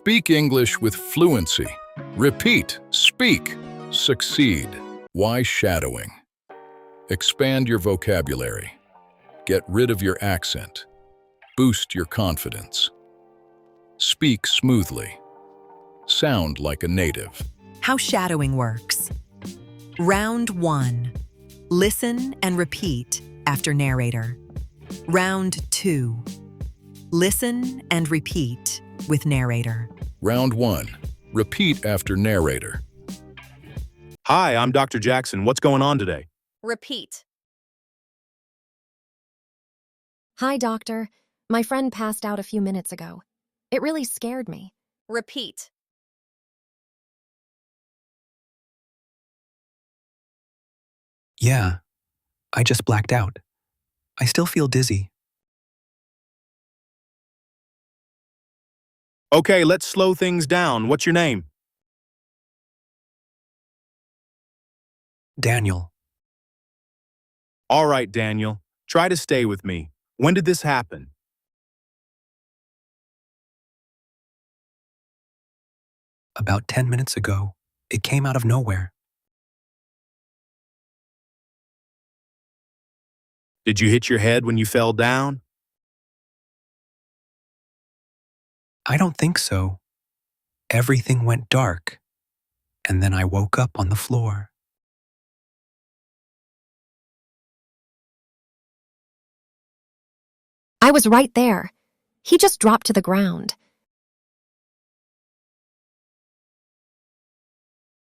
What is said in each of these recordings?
Speak English with fluency. Repeat, speak, succeed. Why shadowing? Expand your vocabulary. Get rid of your accent. Boost your confidence. Speak smoothly. Sound like a native. How shadowing works. Round 1. Listen and repeat after narrator. Round 2. Listen and repeat with narrator. Round 1. Repeat after narrator. Hi, I'm Dr. Jackson. What's going on today? Repeat. Hi, doctor. My friend passed out a few minutes ago. It really scared me. Repeat. Yeah, I just blacked out. I still feel dizzy. Okay, let's slow things down. What's your name? Daniel, All right, Daniel. Try to stay with me. When did this happen? about 10 minutes ago, it came out of nowhere. Did you hit your head when you fell down? I don't think so. Everything went dark, and then I woke up on the floor. I was right there. He just dropped to the ground.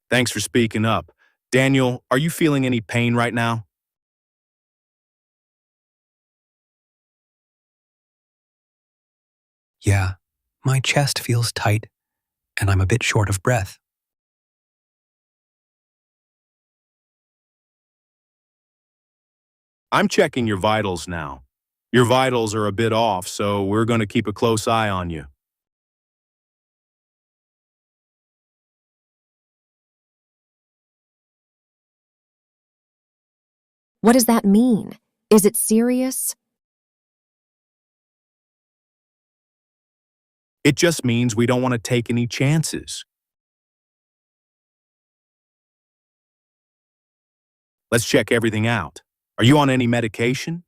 Thanks for speaking up. Daniel, are you feeling any pain right now? Yeah, my chest feels tight, and I'm a bit short of breath. I'm checking your vitals now. Your vitals are a bit off, so we're going to keep a close eye on you. What does that mean? Is it serious? It just means we don't want to take any chances. Let's check everything out. Are you on any medication?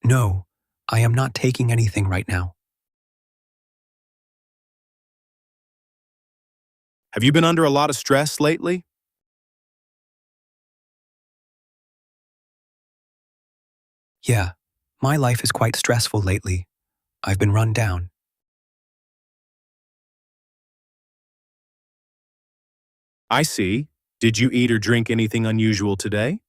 No, I am not taking anything right now. Have you been under a lot of stress lately? Yeah, my life is quite stressful lately. I've been run down. I see. Did you eat or drink anything unusual today?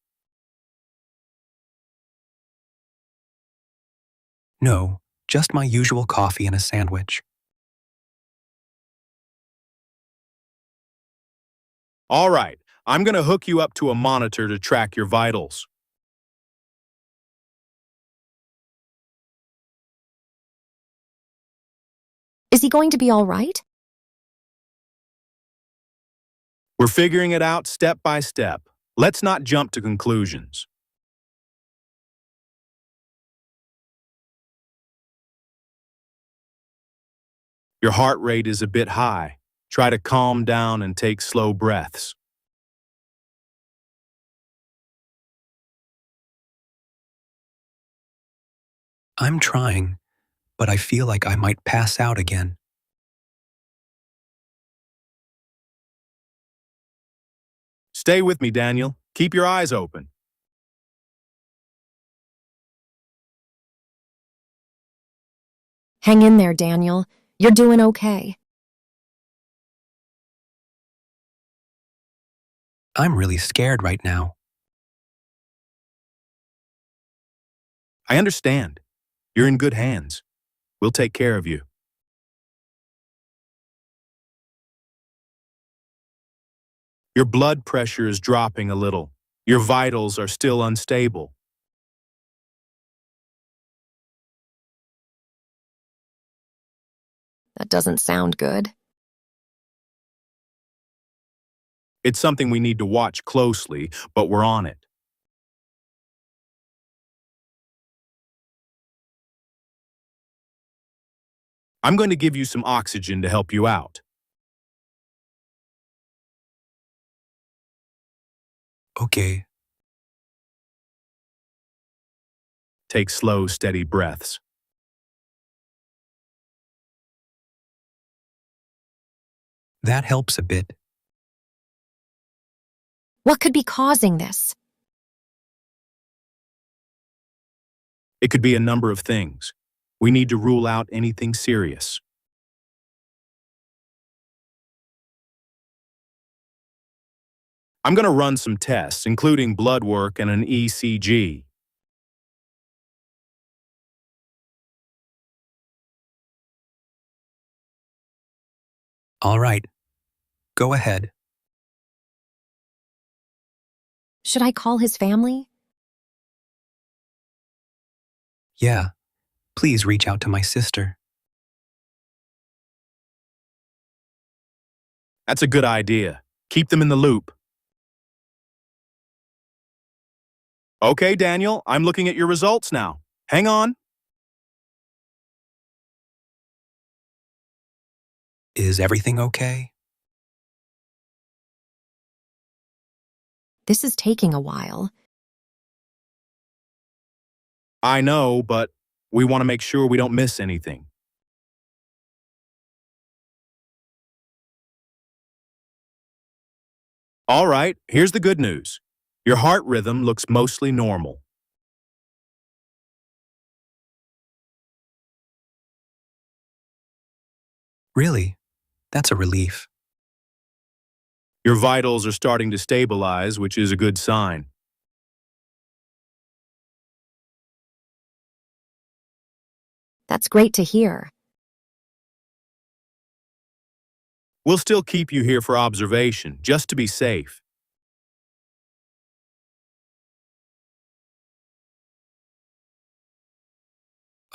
No, just my usual coffee and a sandwich. All right, I'm going to hook you up to a monitor to track your vitals. Is he going to be all right? We're figuring it out step by step. Let's not jump to conclusions. Your heart rate is a bit high. Try to calm down and take slow breaths. I'm trying, but I feel like I might pass out again. Stay with me, Daniel. Keep your eyes open. Hang in there, Daniel. You're doing okay. I'm really scared right now. I understand. You're in good hands. We'll take care of you. Your blood pressure is dropping a little. Your vitals are still unstable. That doesn't sound good. It's something we need to watch closely, but we're on it. I'm going to give you some oxygen to help you out. Okay. Take slow, steady breaths. That helps a bit. What could be causing this? It could be a number of things. We need to rule out anything serious. I'm going to run some tests, including blood work and an ECG. All right. Go ahead. Should I call his family? Yeah. Please reach out to my sister. That's a good idea. Keep them in the loop. Okay, Daniel, I'm looking at your results now. Hang on. Is everything okay? This is taking a while. I know, but we want to make sure we don't miss anything. All right, here's the good news. Your heart rhythm looks mostly normal. Really? That's a relief. Your vitals are starting to stabilize, which is a good sign. That's great to hear. We'll still keep you here for observation, just to be safe.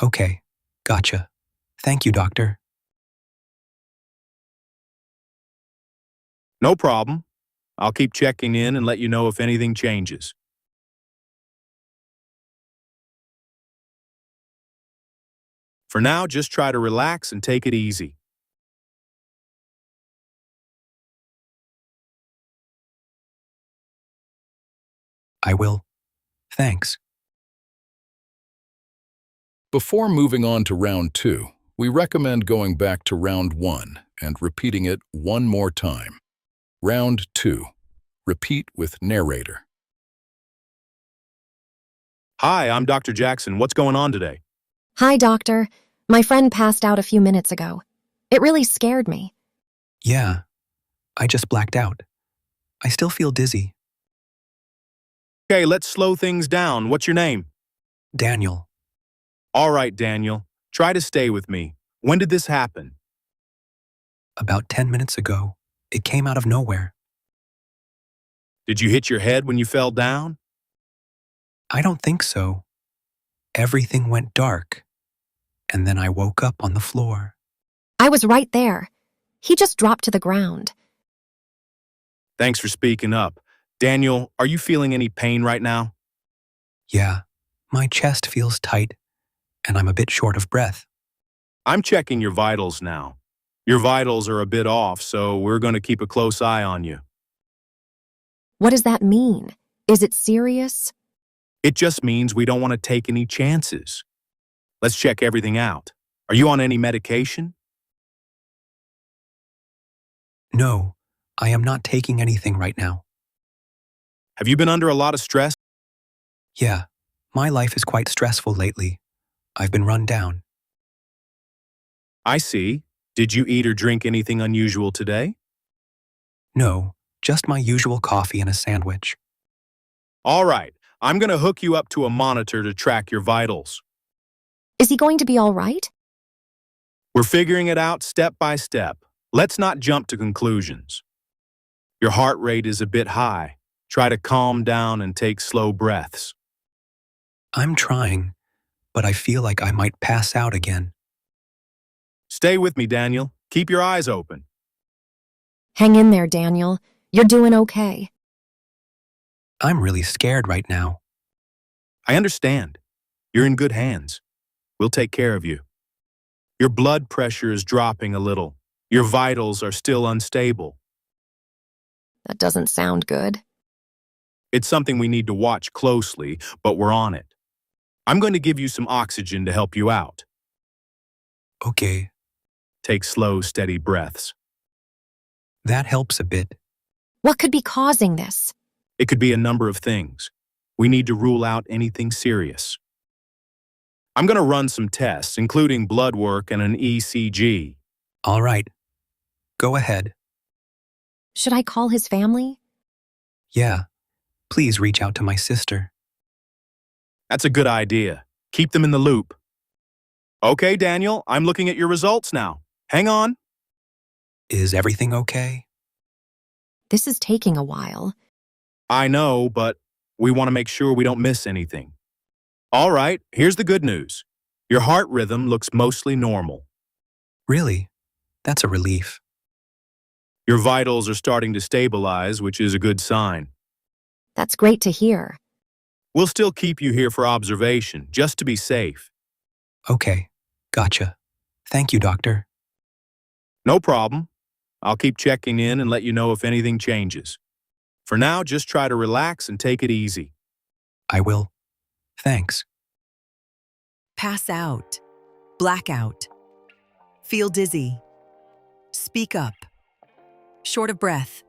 Okay. Gotcha. Thank you, doctor. No problem. I'll keep checking in and let you know if anything changes. For now, just try to relax and take it easy. I will. Thanks. Before moving on to round 2, we recommend going back to round 1 and repeating it one more time. Round 2. Repeat with narrator. Hi, I'm Dr. Jackson. What's going on today? Hi, doctor. My friend passed out a few minutes ago. It really scared me. Yeah. I just blacked out. I still feel dizzy. Okay, let's slow things down. What's your name? Daniel. All right, Daniel. Try to stay with me. When did this happen? About 10 minutes ago. It came out of nowhere. Did you hit your head when you fell down? I don't think so. Everything went dark. And then I woke up on the floor. I was right there. He just dropped to the ground. Thanks for speaking up. Daniel, are you feeling any pain right now? Yeah. My chest feels tight, and I'm a bit short of breath. I'm checking your vitals now. Your vitals are a bit off, so we're going to keep a close eye on you. What does that mean? Is it serious? It just means we don't want to take any chances. Let's check everything out. Are you on any medication? No, I am not taking anything right now. Have you been under a lot of stress? Yeah, my life is quite stressful lately. I've been run down. I see. Did you eat or drink anything unusual today? No, just my usual coffee and a sandwich. All right, I'm going to hook you up to a monitor to track your vitals. Is he going to be all right? We're figuring it out step by step. Let's not jump to conclusions. Your heart rate is a bit high. Try to calm down and take slow breaths. I'm trying, but I feel like I might pass out again. Stay with me, Daniel. Keep your eyes open. Hang in there, Daniel. You're doing okay. I'm really scared right now. I understand. You're in good hands. We'll take care of you. Your blood pressure is dropping a little. Your vitals are still unstable. That doesn't sound good. It's something we need to watch closely, but we're on it. I'm going to give you some oxygen to help you out. Okay, Take slow, steady breaths. that helps a bit. What could be causing this? It could be a number of things. We need to rule out anything serious. I'm going to run some tests, including blood work and an ECG. All right, go ahead. Should I call his family? Yeah, please reach out to my sister. That's a good idea. Keep them in the loop. Okay, Daniel, I'm looking at your results now. Hang on. Is everything okay? This is taking a while. I know, but we want to make sure we don't miss anything. All right, here's the good news. Your heart rhythm looks mostly normal. Really? That's a relief. Your vitals are starting to stabilize, which is a good sign. That's great to hear. We'll still keep you here for observation, just to be safe. Okay, gotcha. Thank you, doctor. No problem. I'll keep checking in and let you know if anything changes. For now, just try to relax and take it easy. I will. Thanks. Pass out. Blackout. Feel dizzy. Speak up. Short of breath.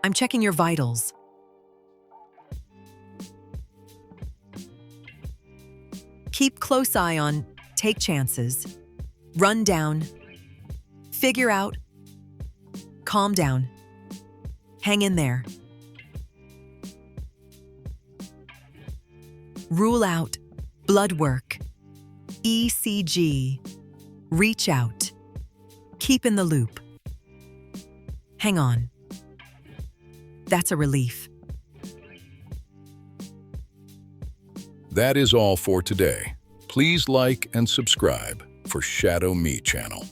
I'm checking your vitals. Keep close eye on take chances. Run down. Figure out. Calm down. Hang in there. Rule out. Blood work. ECG. Reach out. Keep in the loop. Hang on. That's a relief. That is all for today. Please like and subscribe for Shadow Me channel.